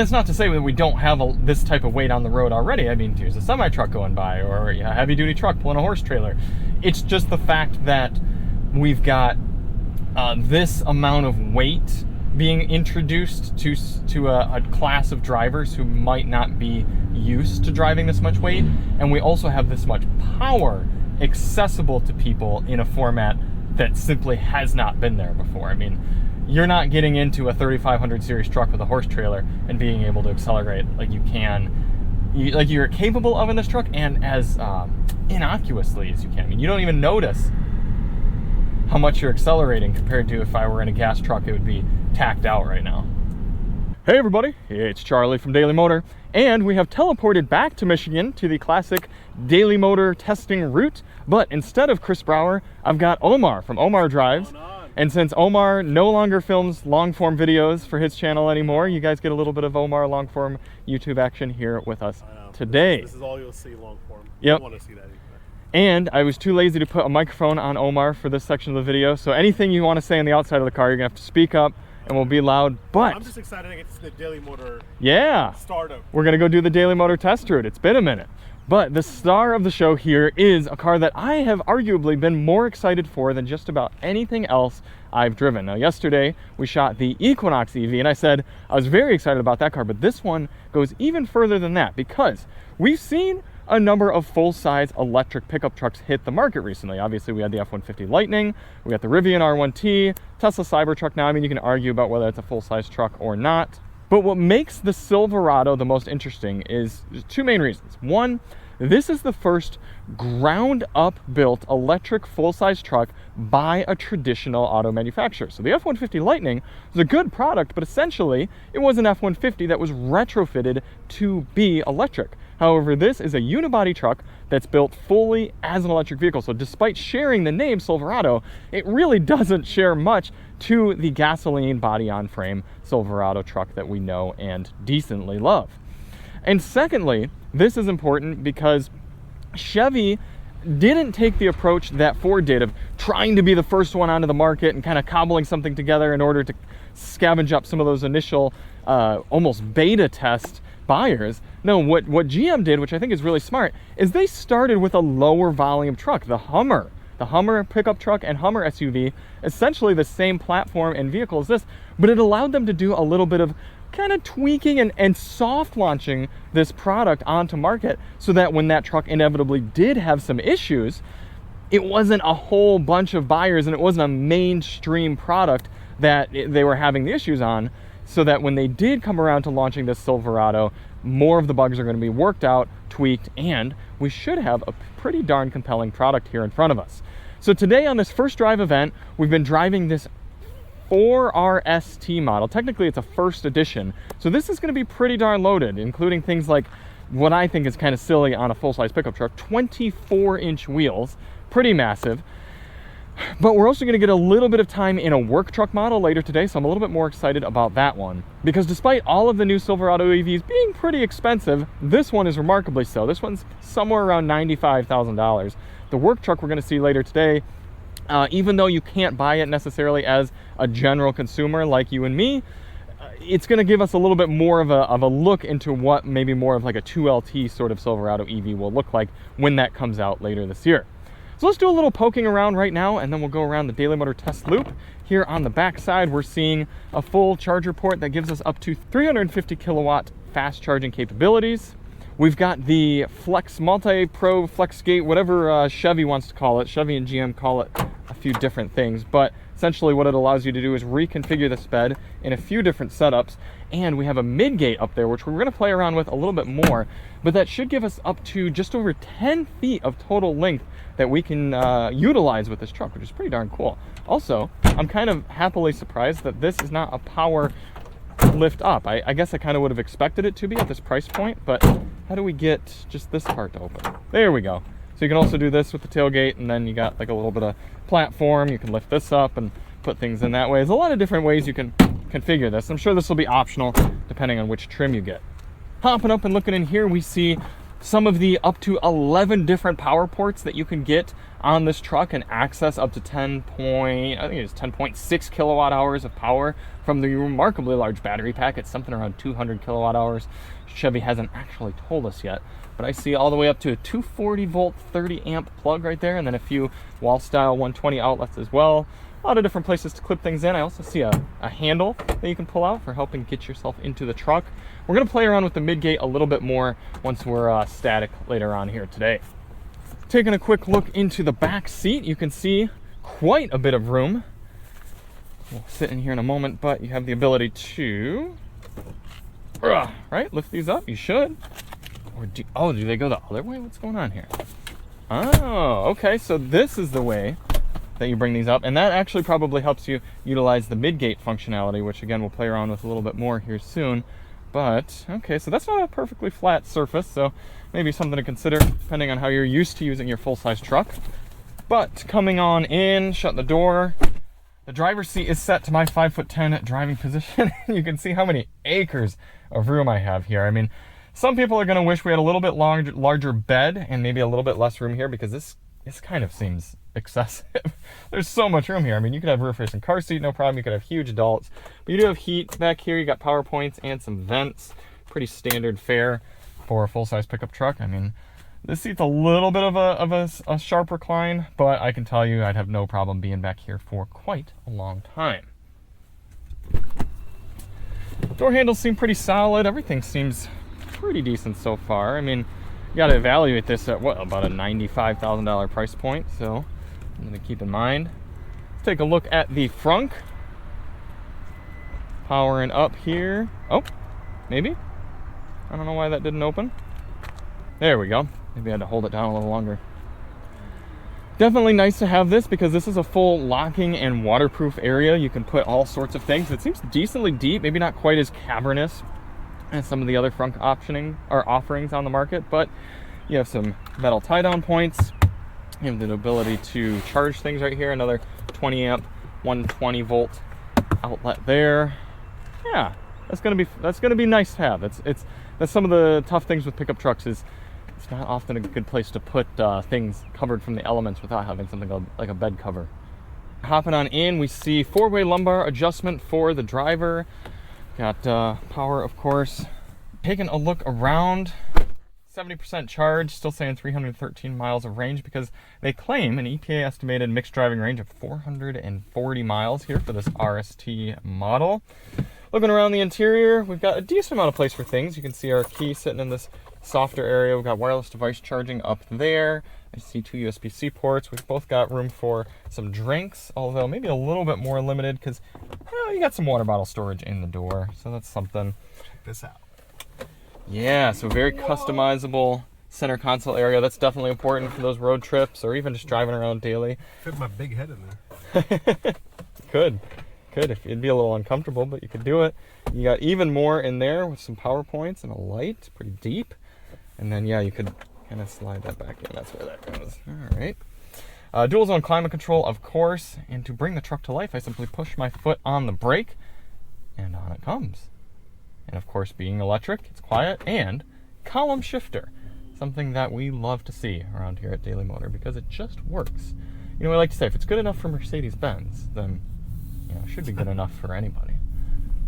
It's not to say that we don't have this type of weight on the road already. I mean, here's a semi-truck going by, or a heavy-duty truck pulling a horse trailer. It's just the fact that we've got this amount of weight being introduced to a class of drivers who might not be used to driving this much weight, and we also have this much power accessible to people in a format that simply has not been there before. I mean, you're not getting into a 3500 series truck with a horse trailer and being able to accelerate like you can, like you're capable of in this truck, and as innocuously as you can. I mean, you don't even notice how much you're accelerating compared to if I were in a gas truck, it would be tacked out right now. Hey everybody, it's Charlie from Daily Motor, and we have teleported back to Michigan to the classic Daily Motor testing route, but instead of Chris Brower, I've got Omar from Omar Drives. And since Omar no longer films long-form videos for his channel anymore, you guys get a little bit of Omar long-form YouTube action here with us today. This is all you'll see long-form. Yep. I want to see that. And I was too lazy to put a microphone on Omar for this section of the video, so anything you want to say on the outside of the car, you're going to have to speak up and we'll be loud. But I'm just excited to get to the Daily Motor startup. We're going to go do the Daily Motor test route. It's been a minute. But the star of the show here is a car that I have arguably been more excited for than just about anything else I've driven. Now, yesterday we shot the Equinox EV, and I said I was very excited about that car, but this one goes even further than that, because we've seen a number of full-size electric pickup trucks hit the market recently. Obviously, we had the F-150 Lightning, we got the Rivian R1T, Tesla Cybertruck now. I mean, you can argue about whether it's a full-size truck or not. But what makes the Silverado the most interesting is two main reasons. One, this is the first ground-up built electric full-size truck by a traditional auto manufacturer. So the F-150 Lightning was a good product, but essentially it was an F-150 that was retrofitted to be electric. However, this is a unibody truck that's built fully as an electric vehicle. So despite sharing the name Silverado, it really doesn't share much to the gasoline body-on-frame Silverado truck that we know and decently love. And secondly, this is important because Chevy didn't take the approach that Ford did of trying to be the first one onto the market and kind of cobbling something together in order to scavenge up some of those initial almost beta test buyers. No, what GM did, which I think is really smart, is they started with a lower volume truck, the Hummer. The Hummer pickup truck and Hummer SUV, essentially the same platform and vehicle as this, but it allowed them to do a little bit of kind of tweaking and soft launching this product onto market so that when that truck inevitably did have some issues, it wasn't a whole bunch of buyers and it wasn't a mainstream product that they were having the issues on, so that when they did come around to launching this Silverado, more of the bugs are going to be worked out, tweaked, and we should have a pretty darn compelling product here in front of us. So today on this first drive event, we've been driving this 4RST model. Technically, it's a first edition. So this is going to be pretty darn loaded, including things like what I think is kind of silly on a full-size pickup truck, 24-inch wheels, pretty massive. But we're also going to get a little bit of time in a work truck model later today, so I'm a little bit more excited about that one. Because despite all of the new Silverado EVs being pretty expensive, this one is remarkably so. This one's somewhere around $95,000. The work truck we're going to see later today, even though you can't buy it necessarily as a general consumer like you and me, it's going to give us a little bit more of a look into what maybe more of like a 2LT sort of Silverado EV will look like when that comes out later this year. So let's do a little poking around right now, and then we'll go around the Daily Motor test loop. Here on the back side, we're seeing a full charger port that gives us up to 350 kilowatt fast charging capabilities. We've got the Flex Multi-Pro FlexGate, whatever Chevy wants to call it. Chevy and GM call it a few different things, but essentially what it allows you to do is reconfigure the sped in a few different setups. And we have a mid-gate up there, which we're going to play around with a little bit more, but that should give us up to just over 10 feet of total length that we can utilize with this truck, which is pretty darn cool. Also, I'm kind of happily surprised that this is not a power lift up. I guess I kind of would have expected it to be at this price point, but how do we get just this part to open? There we go. So you can also do this with the tailgate, and then you got like a little bit of platform. You can lift this up and put things in that way. There's a lot of different ways you can configure this. I'm sure this will be optional depending on which trim you get. Hopping up and looking in here, we see some of the up to 11 different power ports that you can get on this truck and access up to 10.6 kilowatt hours of power from the remarkably large battery pack. It's something around 200 kilowatt hours. Chevy hasn't actually told us yet, but I see all the way up to a 240 volt 30 amp plug right there, and then a few wall style 120 outlets as well. A lot of different places to clip things in. I also see a handle that you can pull out for helping get yourself into the truck. We're going to play around with the midgate a little bit more once we're static later on here today. Taking a quick look into the back seat, you can see quite a bit of room. We'll sit in here in a moment, but you have the ability to, right, lift these up. You should. Or do they go the other way? What's going on here? Oh, okay, so this is the way that you bring these up, and that actually probably helps you utilize the midgate functionality, which again we'll play around with a little bit more here soon. But okay, so that's not a perfectly flat surface, so maybe something to consider depending on how you're used to using your full-size truck. But coming on in, shut the door. The driver's seat is set to my 5'10" driving position. You can see how many acres of room I have here. I mean, some people are going to wish we had a little bit larger bed and maybe a little bit less room here, because this kind of seems excessive. There's so much room here. I mean, you could have roof race and car seat, no problem. You could have huge adults, but you do have heat back here. You got power points and some vents. Pretty standard fare for a full-size pickup truck. I mean, this seat's a little bit of a sharp recline, but I can tell you I'd have no problem being back here for quite a long time. Door handles seem pretty solid. Everything seems pretty decent so far. I mean, you got to evaluate this at what, about a $95,000 price point, so I'm going to keep in mind. Let's take a look at the frunk. Powering up here. Oh, maybe. I don't know why that didn't open. There we go. Maybe I had to hold it down a little longer. Definitely nice to have this, because this is a full locking and waterproof area. You can put all sorts of things. It seems decently deep, maybe not quite as cavernous as some of the other frunk offerings on the market, but you have some metal tie-down points. You have the ability to charge things right here. Another 20 amp, 120 volt outlet there. Yeah, that's gonna be nice to have. That's some of the tough things with pickup trucks is it's not often a good place to put things covered from the elements without having something like a bed cover. Hopping on in, we see 4-way lumbar adjustment for the driver. Got power, of course. Taking a look around, 70% charge, still saying 313 miles of range, because they claim an EPA estimated mixed driving range of 440 miles here for this RST model. Looking around the interior, we've got a decent amount of place for things. You can see our key sitting in this softer area. We've got wireless device charging up there. I see 2 USB-C ports. We've both got room for some drinks, although maybe a little bit more limited, because you got some water bottle storage in the door, so that's something. Check this out. Yeah, so very customizable center console area. That's definitely important for those road trips or even just driving around daily. Fit my big head in there. Could. It'd be a little uncomfortable, but you could do it. You got even more in there with some power points and a light, pretty deep. And then, yeah, you could kind of slide that back in. That's where that goes. All right. Dual zone climate control, of course. And to bring the truck to life, I simply push my foot on the brake, and on it comes. And of course, being electric, it's quiet, and column shifter, something that we love to see around here at Daily Motor, because it just works. You know, I like to say, if it's good enough for Mercedes-Benz, then it should be good enough for anybody.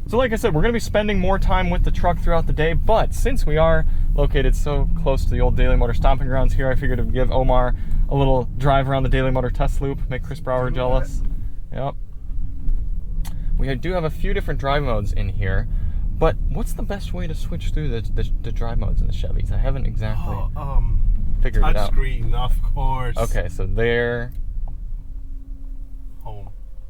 So like I said, we're going to be spending more time with the truck throughout the day, but since we are located so close to the old Daily Motor stomping grounds here, I figured to give Omar a little drive around the Daily Motor test loop, make Chris Brower jealous. Yep. We do have a few different drive modes in here, but what's the best way to switch through the drive modes in the Chevys? I haven't exactly figured it out. Touchscreen, of course. Okay, so there.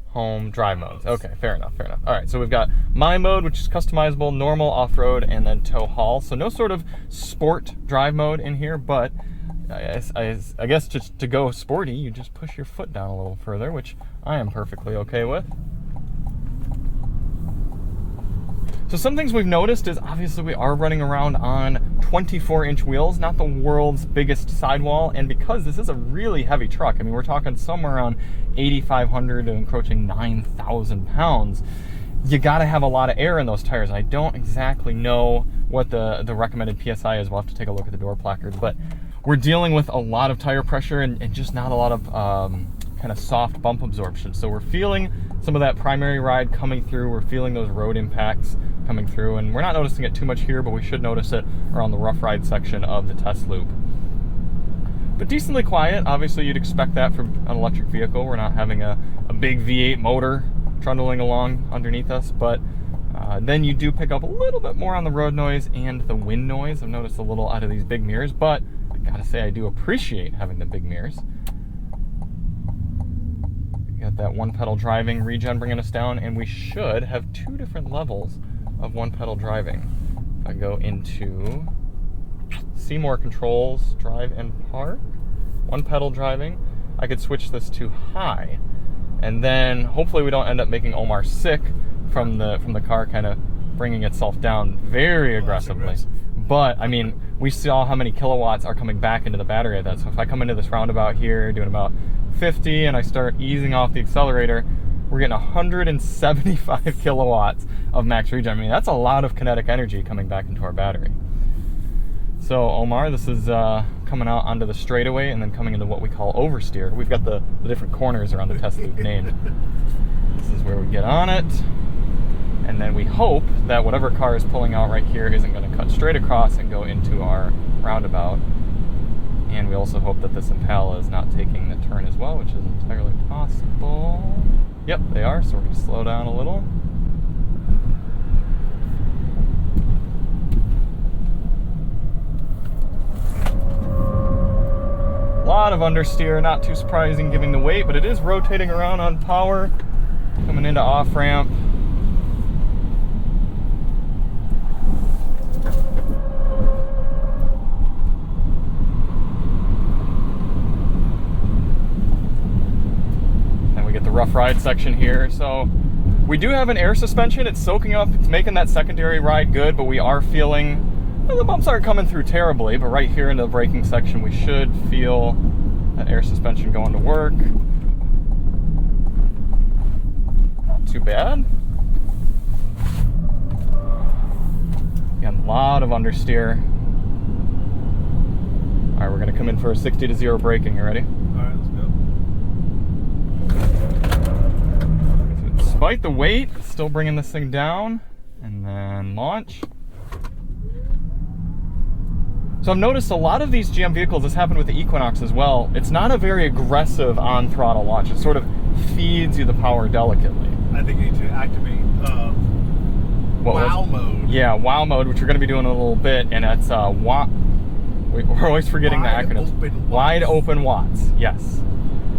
Home drive modes. Okay, fair enough. All right, so we've got my mode, which is customizable, normal, off-road, and then tow haul. So no sort of sport drive mode in here, but I guess just to go sporty, you just push your foot down a little further, which I am perfectly okay with. So some things we've noticed is obviously we are running around on 24-inch wheels, not the world's biggest sidewall, and because this is a really heavy truck, I mean, we're talking somewhere around 8,500 to encroaching 9,000 pounds, you gotta have a lot of air in those tires. I don't exactly know what the recommended PSI is. We'll have to take a look at the door placard, but we're dealing with a lot of tire pressure and just not a lot of kind of soft bump absorption. So we're feeling some of that primary ride coming through. We're feeling those road impacts coming through, and we're not noticing it too much here, but we should notice it around the rough ride section of the test loop. But decently quiet. Obviously, you'd expect that from an electric vehicle. We're not having a big V8 motor trundling along underneath us, but then you do pick up a little bit more on the road noise and the wind noise. I've noticed a little out of these big mirrors, but I gotta say I do appreciate having the big mirrors. We got that one pedal driving regen bringing us down, and we should have 2 different levels of one pedal driving. If I go into see more controls, drive and park, one pedal driving, I could switch this to high, and then hopefully we don't end up making Omar sick from the car kind of bringing itself down very aggressively. But I mean, we saw how many kilowatts are coming back into the battery at that. So if I come into this roundabout here doing about 50 and I start easing off the accelerator, we're getting 175 kilowatts of max regen. I mean, that's a lot of kinetic energy coming back into our battery. So Omar, this is coming out onto the straightaway and then coming into what we call oversteer. We've got the different corners around the test loop named. This is where we get on it. And then we hope that whatever car is pulling out right here isn't going to cut straight across and go into our roundabout. And we also hope that this Impala is not taking the turn as well, which is entirely possible. Yep, they are, so we're going to slow down a little. A lot of understeer, not too surprising given the weight, but it is rotating around on power, coming into off-ramp. Rough ride section here. So we do have an air suspension. It's soaking up, it's making that secondary ride good, but we are feeling, well, the bumps aren't coming through terribly, but right here in the braking section we should feel that air suspension going to work. Not too bad. Again, a lot of understeer. All right, we're gonna come in for a 60 to 0 braking. You ready? All right, let's go. Despite the weight, still bringing this thing down, and then launch. So I've noticed a lot of these GM vehicles, this happened with the Equinox as well, it's not a very aggressive on-throttle launch. It sort of feeds you the power delicately. I think you need to activate wow mode. Yeah, wow mode, which we're going to be doing in a little bit, and it's we're always forgetting the acronyms. Wide open watts, yes.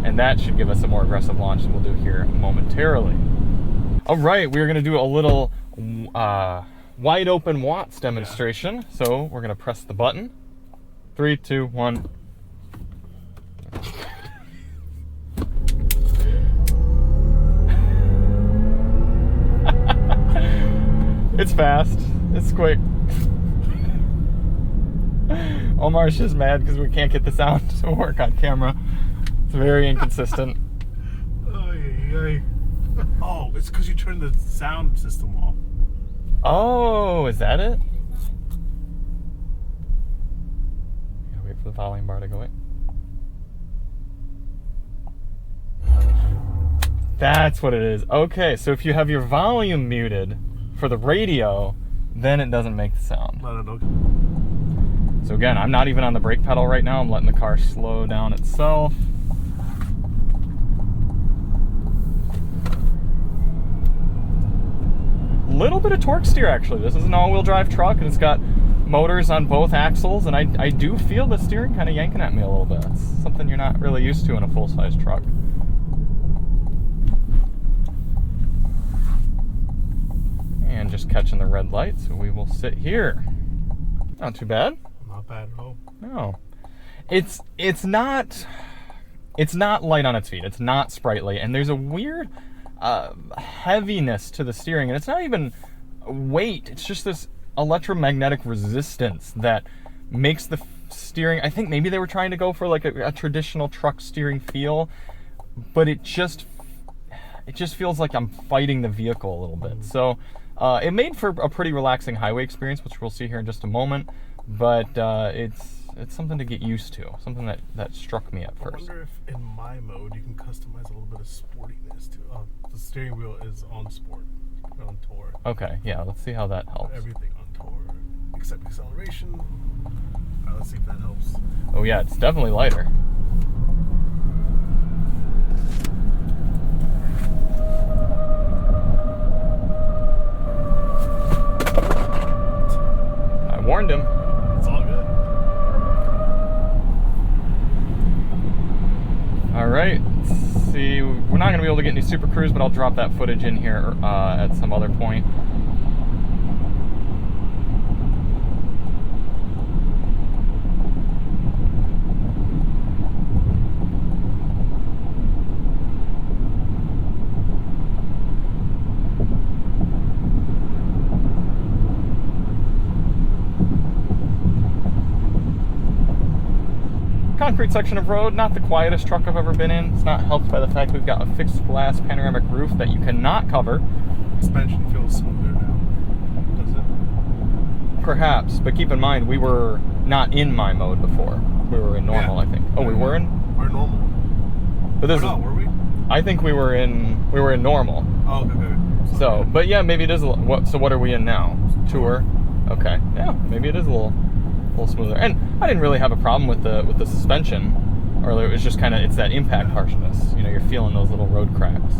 And that should give us a more aggressive launch than we'll do here momentarily. All right, we're gonna do a little wide open watts demonstration. Yeah. So we're gonna press the button. 3, 2, 1. It's fast, it's quick. Omar's just mad because we can't get the sound to work on camera. It's very inconsistent. Oh, it's because you turned the sound system off. Oh, is that it? Gotta wait for the volume bar to go in. That's what it is. Okay, so if you have your volume muted for the radio, then it doesn't make the sound. No. So again, I'm not even on the brake pedal right now. I'm letting the car slow down itself. Little bit of torque steer actually. This is an all-wheel drive truck and it's got motors on both axles, and I do feel the steering kind of yanking at me a little bit. It's something you're not really used to in a full-size truck. And just catching the red light, so we will sit here. Not too bad. Not bad at all. No. It's not light on its feet. It's not sprightly, and there's a weird heaviness to the steering, and it's not even weight, it's just this electromagnetic resistance that makes the steering, I think maybe they were trying to go for like a traditional truck steering feel, but it just feels like I'm fighting the vehicle a little bit. So It made for a pretty relaxing highway experience, which we'll see here in just a moment, but it's something to get used to, something that struck me at first. I wonder if in my mode you can customize a little bit of sportiness too. The steering wheel is on sport, on tour. Okay, yeah, let's see how that helps. Everything on tour, except acceleration. Let's see if that helps. Oh yeah, it's definitely lighter. I warned him. It's all good. All right, let's see. We're not gonna be able to get any Super Cruise, but I'll drop that footage in here at some other point. Concrete section of road, not the quietest truck I've ever been in. It's not helped by the fact we've got a fixed glass panoramic roof that you cannot cover. Suspension feels smoother now, does it? Perhaps, but keep in mind we were not in my mode before. We were in normal, I think. Oh, we were in? We're normal. But this were we? I think we were in normal. Oh, okay. So, but yeah, maybe it is a little. So what are we in now? Tour. Okay. Yeah, maybe it is a little smoother. And I didn't really have a problem with the suspension, or it was just kind of, it's that impact harshness. You know, you're feeling those little road cracks.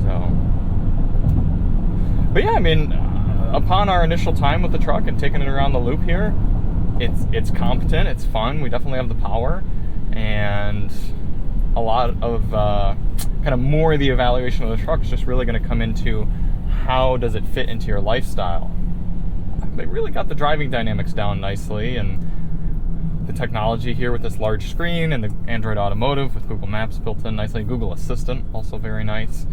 So, but yeah, I mean, upon our initial time with the truck and taking it around the loop here, it's competent, it's fun. We definitely have the power, and a lot of kind of more of the evaluation of the truck is just really going to come into how does it fit into your lifestyle. They really got the driving dynamics down nicely, and the technology here with this large screen and the Android Automotive with Google Maps built in nicely. Google Assistant, also very nice.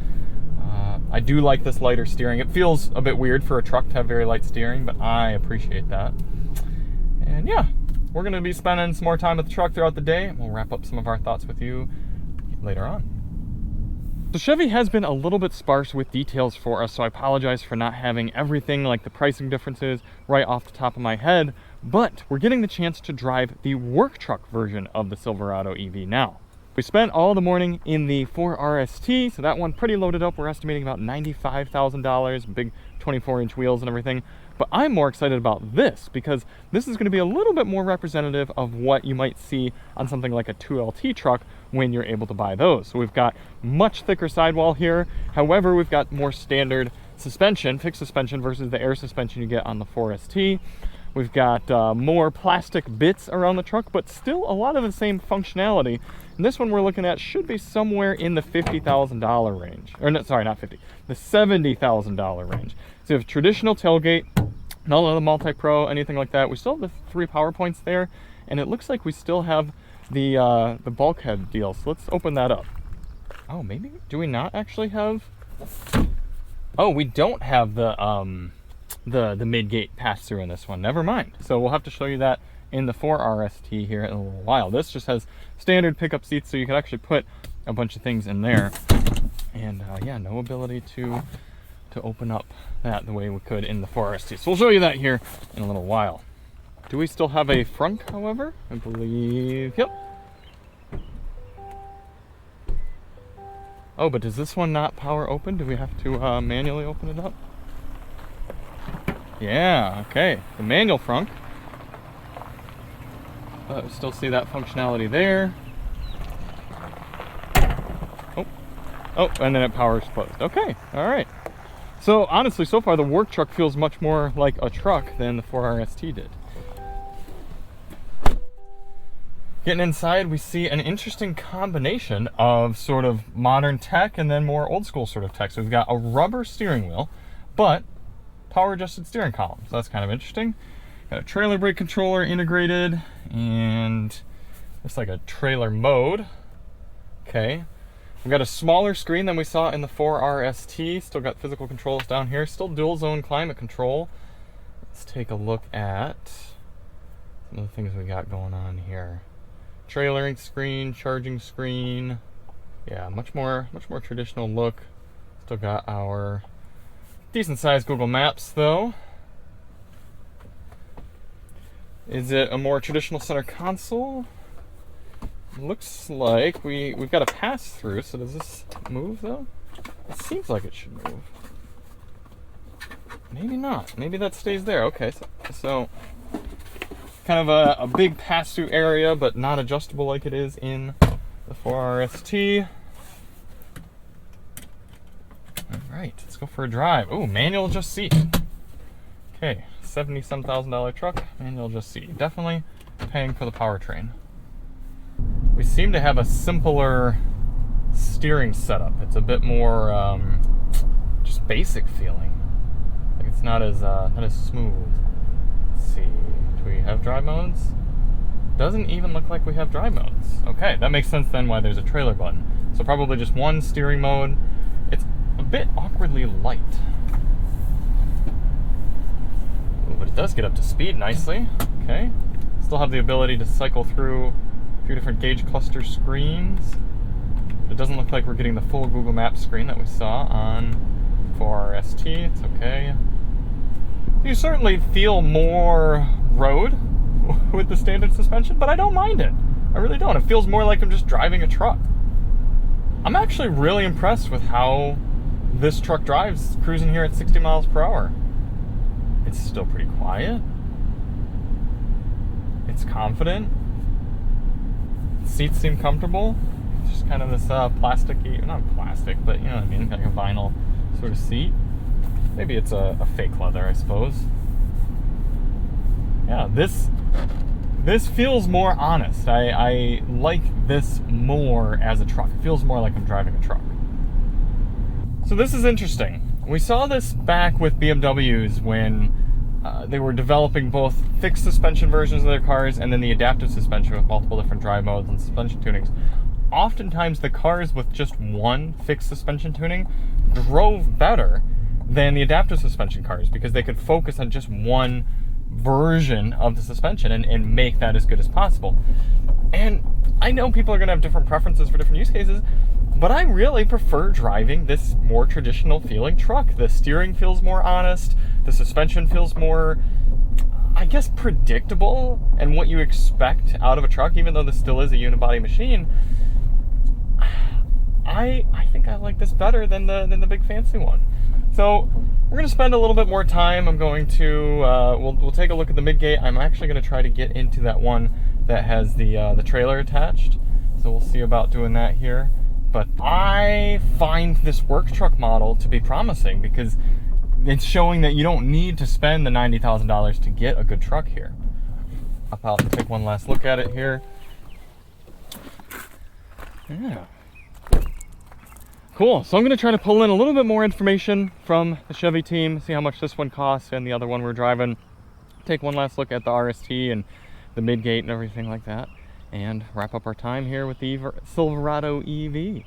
I do like this lighter steering. It feels a bit weird for a truck to have very light steering, but I appreciate that. And yeah, we're going to be spending some more time with the truck throughout the day. We'll wrap up some of our thoughts with you later on. So Chevy has been a little bit sparse with details for us, so I apologize for not having everything like the pricing differences right off the top of my head, but we're getting the chance to drive the work truck version of the Silverado EV now. We spent all the morning in the 4 RST, so that one pretty loaded up. We're estimating about $95,000, big 24-inch wheels and everything. But I'm more excited about this because this is going to be a little bit more representative of what you might see on something like a 2LT truck when you're able to buy those. So we've got much thicker sidewall here. However, we've got more standard suspension, fixed suspension versus the air suspension you get on the 4ST. We've got more plastic bits around the truck, but still a lot of the same functionality. And this one we're looking at should be somewhere in the $50,000 range. Or no, sorry, not 50, the $70,000 range. So you have traditional tailgate, none of the multi-pro, anything like that. We still have the 3 power points there, and it looks like we still have the bulkhead deal. So let's open that up. Oh, maybe, do we not actually have? Oh, we don't have the mid-gate pass-through in this one. Never mind. So we'll have to show you that in the 4 RST here in a little while. This just has standard pickup seats, so you can actually put a bunch of things in there. And yeah, no ability to open up that the way we could in the 4 RST. So we'll show you that here in a little while. Do we still have a frunk, however? I believe, yep. Oh, but does this one not power open? Do we have to manually open it up? Yeah, okay, the manual frunk. Still see that functionality there. Oh, and then it powers closed. Okay, all right. So honestly, so far the work truck feels much more like a truck than the 4 RST did. Getting inside, we see an interesting combination of sort of modern tech and then more old school sort of tech. So we've got a rubber steering wheel, but power adjusted steering column. So that's kind of interesting. Got a trailer brake controller integrated, and looks like a trailer mode. Okay. We've got a smaller screen than we saw in the 4 RST. Still got physical controls down here. Still dual zone climate control. Let's take a look at some of the things we got going on here. Trailering screen, charging screen. Yeah, much more traditional look. Still got our Decent sized Google Maps though. Is it a more traditional center console? Looks like we've got a pass through, so does this move though? It seems like it should move. Maybe not. Maybe that stays there. Okay, so kind of a big pass through area, but not adjustable like it is in the 4RST. Alright, let's go for a drive. Oh, manual adjust seat. Okay, $70-some thousand truck, manual adjust seat. Definitely paying for the powertrain. We seem to have a simpler steering setup. It's a bit more just basic feeling. Like it's not as smooth. Let's see. Do we have drive modes? Doesn't even look like we have drive modes. Okay, that makes sense then why there's a trailer button. So probably just one steering mode. It's a bit awkwardly light. Ooh, but it does get up to speed nicely. Okay. Still have the ability to cycle through a few different gauge cluster screens. It doesn't look like we're getting the full Google Maps screen that we saw on 4RST. It's okay. You certainly feel more road with the standard suspension, but I don't mind it. I really don't. It feels more like I'm just driving a truck. I'm actually really impressed with how this truck drives, cruising here at 60 miles per hour. It's still pretty quiet. It's confident. Seats seem comfortable. It's just kind of this plasticky, not plastic, but you know what I mean, like a vinyl sort of seat. Maybe it's a fake leather, I suppose. Yeah, this feels more honest. I like this more as a truck. It feels more like I'm driving a truck. So this is interesting. We saw this back with BMWs when they were developing both fixed suspension versions of their cars and then the adaptive suspension with multiple different drive modes and suspension tunings. Oftentimes the cars with just one fixed suspension tuning drove better than the adaptive suspension cars because they could focus on just one version of the suspension and make that as good as possible. And I know people are going to have different preferences for different use cases, but I really prefer driving this more traditional feeling truck. The steering feels more honest, the suspension feels more, I guess, predictable and what you expect out of a truck, even though this still is a unibody machine. I think I like this better than the big fancy one. So we're going to spend a little bit more time. I'm going to we'll take a look at the midgate. I'm actually going to try to get into that one that has the trailer attached. So we'll see about doing that here. But I find this work truck model to be promising because it's showing that you don't need to spend the $90,000 to get a good truck here. Up out and take one last look at it here. Yeah. Cool, so I'm going to try to pull in a little bit more information from the Chevy team, see how much this one costs and the other one we're driving. Take one last look at the RST and the midgate and everything like that, and wrap up our time here with the Silverado EV.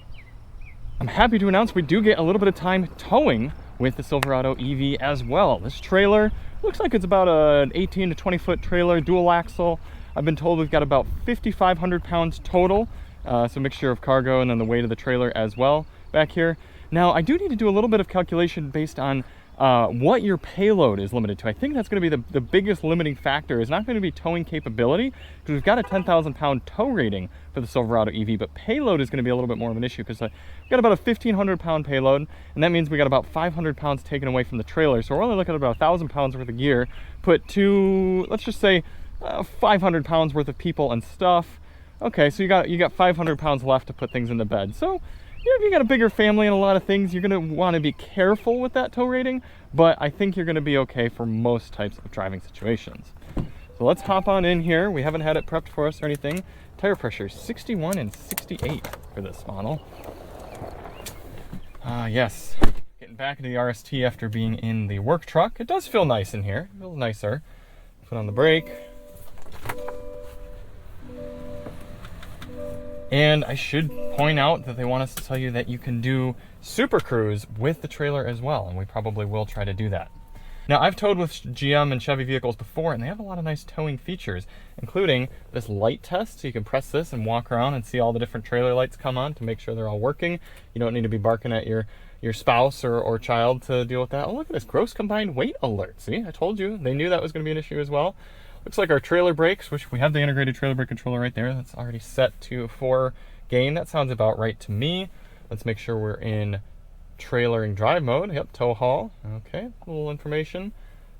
I'm happy to announce we do get a little bit of time towing with the Silverado EV as well. This trailer looks like it's about an 18 to 20 foot trailer, dual axle. I've been told we've got about 5,500 pounds total, so a mixture of cargo and then the weight of the trailer as well back here. Now I do need to do a little bit of calculation based on what your payload is limited to. I think that's going to be the biggest limiting factor. Is not going to be towing capability, because we've got a 10,000 pound tow rating for the Silverado EV, but payload is going to be a little bit more of an issue because we've got about a 1,500 pound payload, and that means we got about 500 pounds taken away from the trailer. So we're only looking at about 1,000 pounds worth of gear put to, let's just say, 500 pounds worth of people and stuff. Okay, so you got 500 pounds left to put things into bed. So yeah, if you got a bigger family and a lot of things, you're going to want to be careful with that tow rating, but I think you're going to be okay for most types of driving situations. So let's hop on in here. We haven't had it prepped for us or anything. Tire pressure 61 and 68 for this model. Yes, getting back into the RST after being in the work truck. It does feel nice in here. It feels nicer. Put on the brake. And I should point out that they want us to tell you that you can do Super Cruise with the trailer as well, and we probably will try to do that. Now, I've towed with GM and Chevy vehicles before, and they have a lot of nice towing features, including this light test, so you can press this and walk around and see all the different trailer lights come on to make sure they're all working. You don't need to be barking at your your spouse or child to deal with that. Oh, look at this gross combined weight alert. See, I told you. They knew that was going to be an issue as well. Looks like our trailer brakes, which we have the integrated trailer brake controller right there. That's already set to 4 gain. That sounds about right to me. Let's make sure we're in trailering drive mode. Yep, tow haul. Okay, a little information.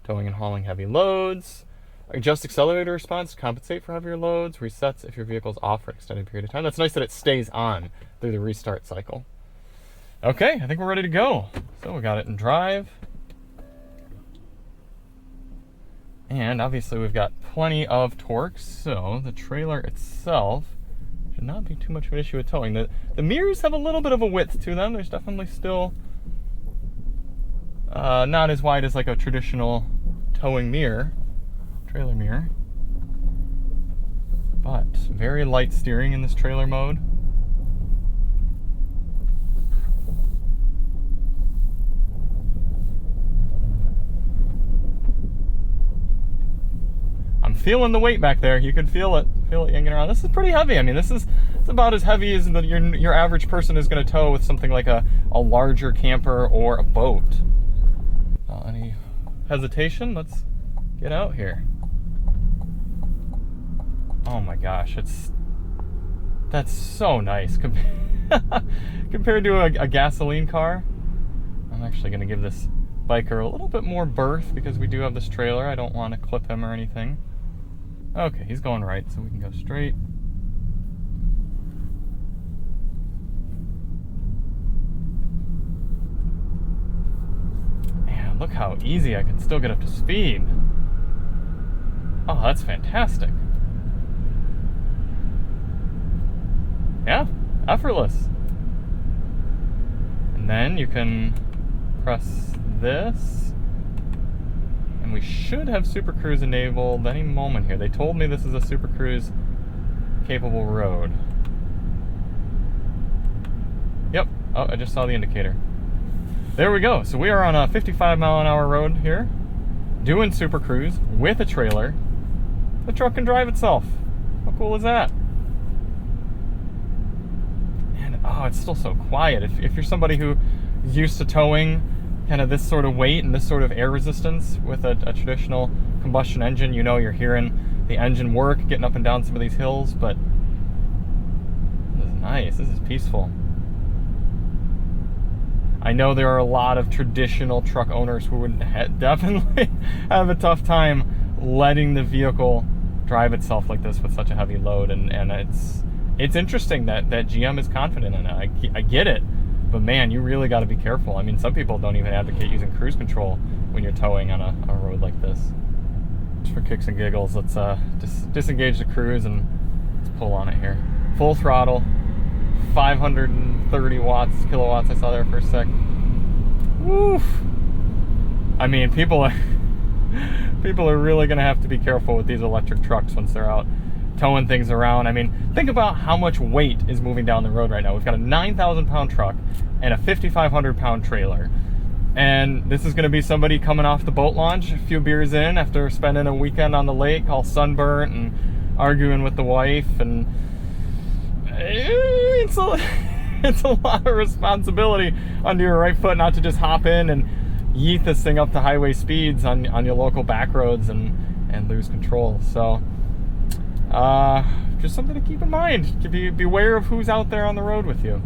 Towing and hauling heavy loads. Adjust accelerator response to compensate for heavier loads. Resets if your vehicle's off for an extended period of time. That's nice that it stays on through the restart cycle. Okay, I think we're ready to go. So we got it in drive. And obviously we've got plenty of torque, so the trailer itself should not be too much of an issue with towing. The mirrors have a little bit of a width to them. There's definitely still not as wide as like a traditional towing mirror, trailer mirror. But very light steering in this trailer mode. I'm feeling the weight back there. You can feel it yanking around. This is pretty heavy. I mean, it's about as heavy as your average person is going to tow with something like a larger camper or a boat. Any hesitation? Let's get out here. Oh my gosh, that's so nice compared to a gasoline car. I'm actually going to give this biker a little bit more berth because we do have this trailer. I don't want to clip him or anything. Okay, he's going right, so we can go straight. Man, look how easy I can still get up to speed. Oh, that's fantastic. Yeah, effortless. And then you can press this. And we should have Super Cruise enabled any moment here. They told me this is a Super Cruise capable road. Yep. Oh, I just saw the indicator. There we go. So we are on a 55-mile-an-hour road here, doing Super Cruise with a trailer. The truck can drive itself. How cool is that? And oh, it's still so quiet. If you're somebody who is used to towing kind of this sort of weight and this sort of air resistance with a traditional combustion engine, you know you're hearing the engine work, getting up and down some of these hills, but this is nice. This is peaceful. I know there are a lot of traditional truck owners who would definitely have a tough time letting the vehicle drive itself like this with such a heavy load, and it's interesting that GM is confident in it. I get it. But man, you really got to be careful. I mean, some people don't even advocate using cruise control when you're towing on a road like this. Just for kicks and giggles, let's disengage the cruise and let's pull on it here. Full throttle, 530 kilowatts. I saw there for a sec. Woof. I mean, people are really going to have to be careful with these electric trucks once they're out towing things around. I mean, think about how much weight is moving down the road right now. We've got a 9,000-pound truck and a 5,500-pound trailer. And this is going to be somebody coming off the boat launch, a few beers in after spending a weekend on the lake, all sunburnt and arguing with the wife. And it's a lot of responsibility under your right foot not to just hop in and yeet this thing up to highway speeds on your local back roads and lose control. So just something to keep in mind. To beware of who's out there on the road with you.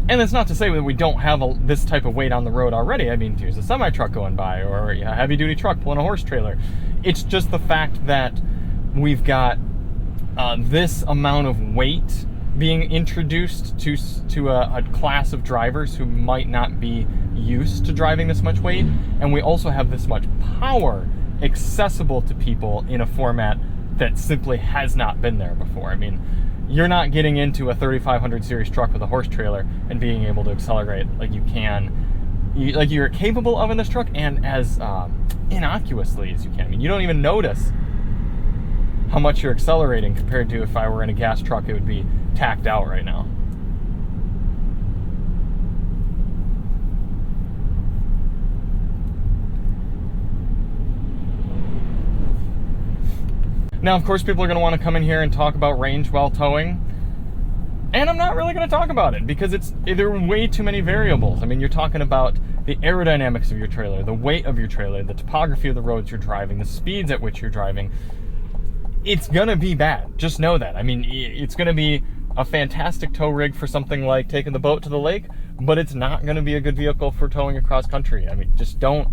And that's not to say that we don't have this type of weight on the road already. I mean, there's a semi-truck going by or a heavy-duty truck pulling a horse trailer. It's just the fact that we've got this amount of weight being introduced to a class of drivers who might not be used to driving this much weight. And we also have this much power accessible to people in a format that simply has not been there before. I mean, you're not getting into a 3500 series truck with a horse trailer and being able to accelerate like you can, like you're capable of in this truck, and as innocuously as you can. I mean, you don't even notice how much you're accelerating compared to if I were in a gas truck, it would be tacked out right now. Now, of course, people are going to want to come in here and talk about range while towing. And I'm not really going to talk about it because there are way too many variables. I mean, you're talking about the aerodynamics of your trailer, the weight of your trailer, the topography of the roads you're driving, the speeds at which you're driving. It's going to be bad. Just know that. I mean, it's going to be a fantastic tow rig for something like taking the boat to the lake, but it's not going to be a good vehicle for towing across country. I mean, just don't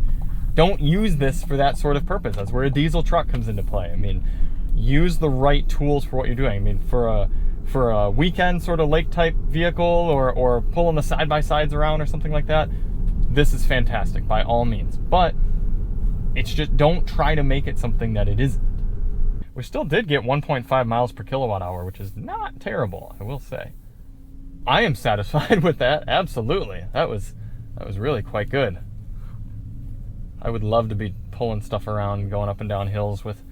use this for that sort of purpose. That's where a diesel truck comes into play. I mean, use the right tools for what you're doing. I mean, for a weekend sort of lake type vehicle or pulling the side-by-sides around or something like that, this is fantastic by all means. But it's just, don't try to make it something that it isn't. We still did get 1.5 miles per kilowatt hour, which is not terrible, I will say. I am satisfied with that, absolutely. That was really quite good. I would love to be pulling stuff around and going up and down hills with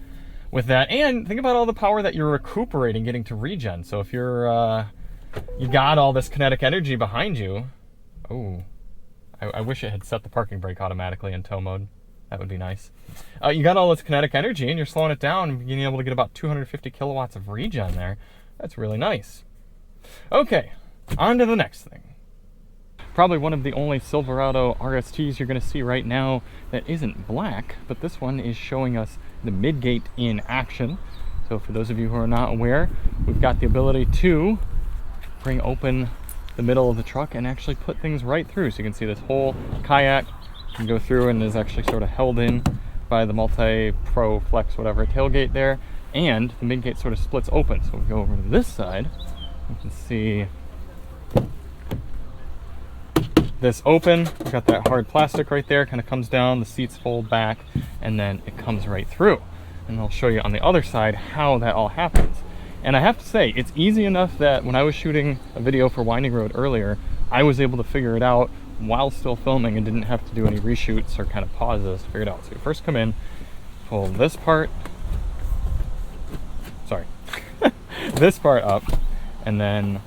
that. And think about all the power that you're recuperating getting to regen. So if you're you got all this kinetic energy behind you. Oh, I wish it had set the parking brake automatically in tow mode. That would be nice. You got all this kinetic energy and you're slowing it down and being able to get about 250 kilowatts of regen there. That's really nice. Okay, on to the next thing. Probably one of the only Silverado RSTs you're going to see right now that isn't black, but this one is showing us the midgate in action. So for those of you who are not aware, we've got the ability to bring open the middle of the truck and actually put things right through. So you can see this whole kayak can go through and is actually sort of held in by the multi-pro flex whatever tailgate there, and the midgate sort of splits open. So we go over to this side, you can see this open. We've got that hard plastic right there, kind of comes down, the seats fold back, and then it comes right through. And I'll show you on the other side how that all happens. And I have to say, it's easy enough that when I was shooting a video for Winding Road earlier, I was able to figure it out while still filming and didn't have to do any reshoots or kind of pauses to figure it out. So you first come in, pull this part, sorry, this part up, and then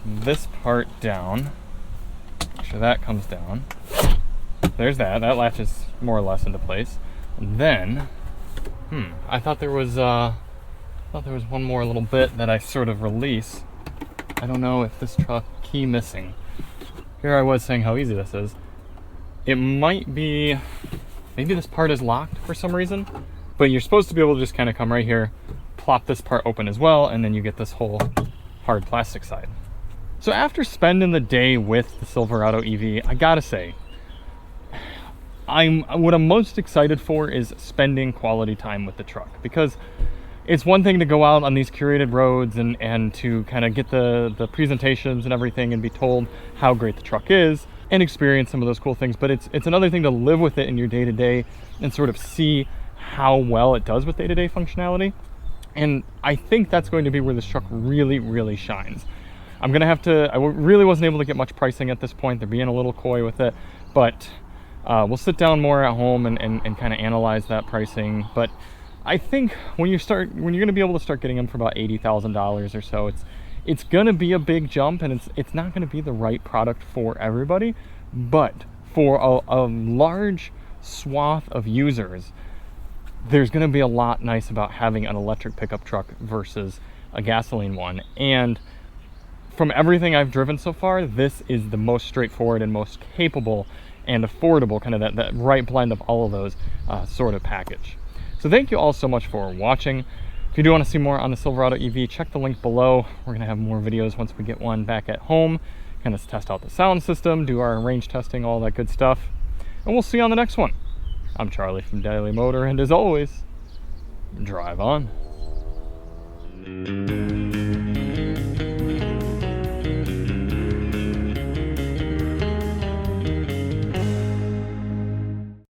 this part down. Make sure that comes down. There's that latches more or less into place. And then, I thought there was one more little bit that I sort of release. I don't know if this truck key missing. Here I was saying how easy this is. It might be, maybe this part is locked for some reason, but you're supposed to be able to just kind of come right here, plop this part open as well, and then you get this whole hard plastic side. So after spending the day with the Silverado EV, I gotta say, what I'm most excited for is spending quality time with the truck, because it's one thing to go out on these curated roads and to kind of get the presentations and everything and be told how great the truck is and experience some of those cool things, but it's another thing to live with it in your day-to-day and sort of see how well it does with day-to-day functionality. And I think that's going to be where this truck really, really shines. I'm gonna have to, I really wasn't able to get much pricing at this point. They're being a little coy with it, but we'll sit down more at home and kind of analyze that pricing. But I think when you're going to be able to start getting them for about $80,000 or so, it's going to be a big jump, and it's not going to be the right product for everybody, but for a large swath of users, there's going to be a lot nice about having an electric pickup truck versus a gasoline one. And from everything I've driven so far, this is the most straightforward and most capable and affordable, kind of that right blend of all of those sort of package. So thank you all so much for watching. If you do want to see more on the Silverado EV, check the link below. We're going to have more videos once we get one back at home, kind of test out the sound system, do our range testing, all that good stuff. And we'll see you on the next one. I'm Charlie from Daily Motor, and as always, drive on.